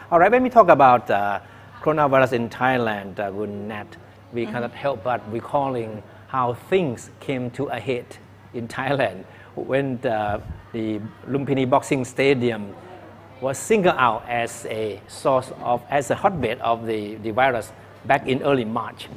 All right, when we talk about coronavirus in Thailand, Nat, we cannot help but recalling how things came to a head in Thailand when the Lumpini boxing stadium was singled out as a as a hotbed of the virus back in early March.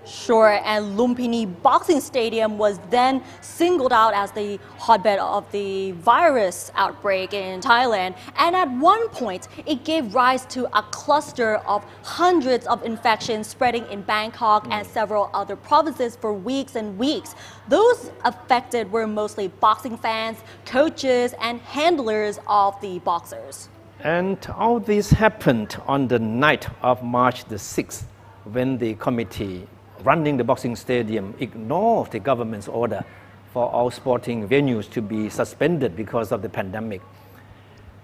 Sure, and Lumpini Boxing Stadium was then singled out as the hotbed of the virus outbreak in Thailand. And at one point, it gave rise to a cluster of hundreds of infections spreading in Bangkok and several other provinces for weeks and weeks. Those affected were mostly boxing fans, coaches, and handlers of the boxers. And all this happened on the night of March the 6th, when the committee running the boxing stadium ignored the government's order for all sporting venues to be suspended because of the pandemic.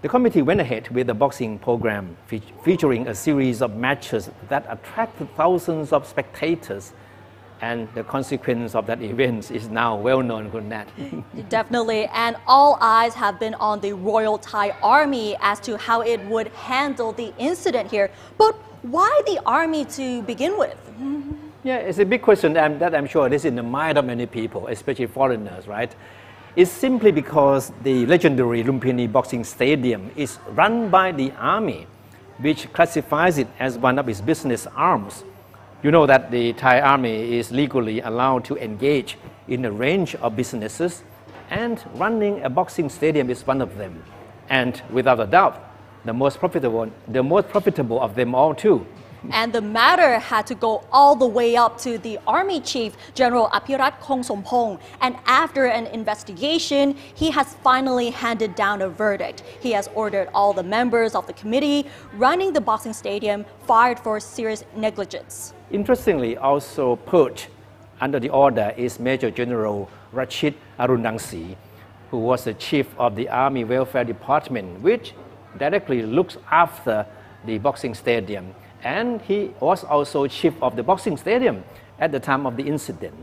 The committee went ahead with the boxing program featuring a series of matches that attracted thousands of spectators. And the consequence of that event is now well known, Nat. Definitely, and all eyes have been on the Royal Thai Army as to how it would handle the incident here. But why the army to begin with? Yeah, it's a big question that I'm sure is in the mind of many people, especially foreigners, right? It's simply because the legendary Lumpini Boxing Stadium is run by the army, which classifies it as one of its business arms. You know that the Thai army is legally allowed to engage in a range of businesses, and running a boxing stadium is one of them. And without a doubt, the most profitable of them all too. And the matter had to go all the way up to the Army Chief, General Apirat Kongsompong. And after an investigation, he has finally handed down a verdict. He has ordered all the members of the committee running the boxing stadium fired for serious negligence. Interestingly, also put under the order is Major General Rachid Arunangsi, who was the chief of the Army Welfare Department, which directly looks after the boxing stadium. And he was also chief of the boxing stadium at the time of the incident.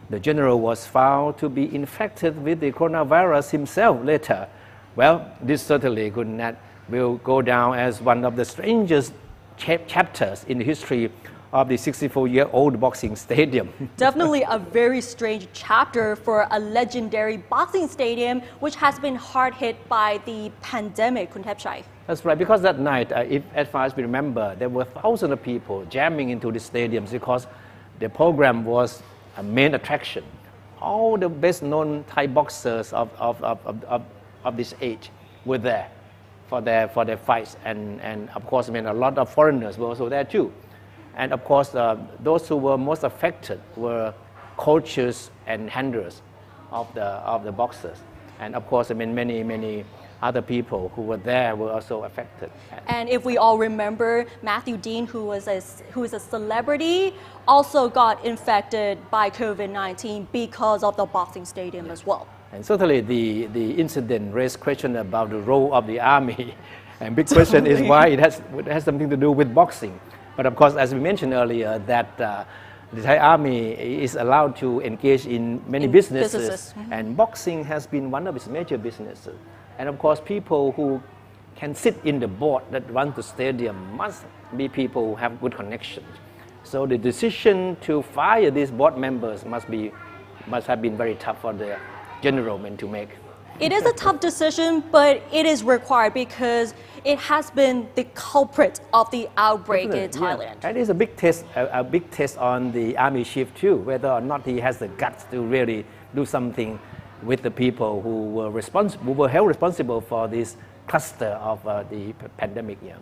The general was found to be infected with the coronavirus himself later. Well, this certainly will go down as one of the strangest chapters in the history of the 64-year-old boxing stadium. Definitely a very strange chapter for a legendary boxing stadium, which has been hard hit by the pandemic, Kun Thepchai. That's right, because that night, as far as we remember, there were thousands of people jamming into the stadiums because the program was a main attraction. All the best-known Thai boxers of this age were there for their fights, and of course, a lot of foreigners were also there too. And of course, those who were most affected were coaches and handlers of the boxers. And of course, many other people who were there were also affected. And if we all remember, Matthew Dean, who is a celebrity, also got infected by COVID-19 because of the boxing stadium as well. And certainly the incident raised question about the role of the army. And big question is why it has something to do with boxing. But of course, as we mentioned earlier, that the Thai army is allowed to engage in many businesses. And boxing has been one of its major businesses. And of course, people who can sit in the board that runs the stadium must be people who have good connections. So the decision to fire these board members must have been very tough for the general to make. It is a tough decision, but it is required because it has been the culprit of the outbreak in Thailand. Yeah. And it's a big test on the army chief too, whether or not he has the guts to really do something with the people who were held responsible for this cluster of the pandemic. Yeah.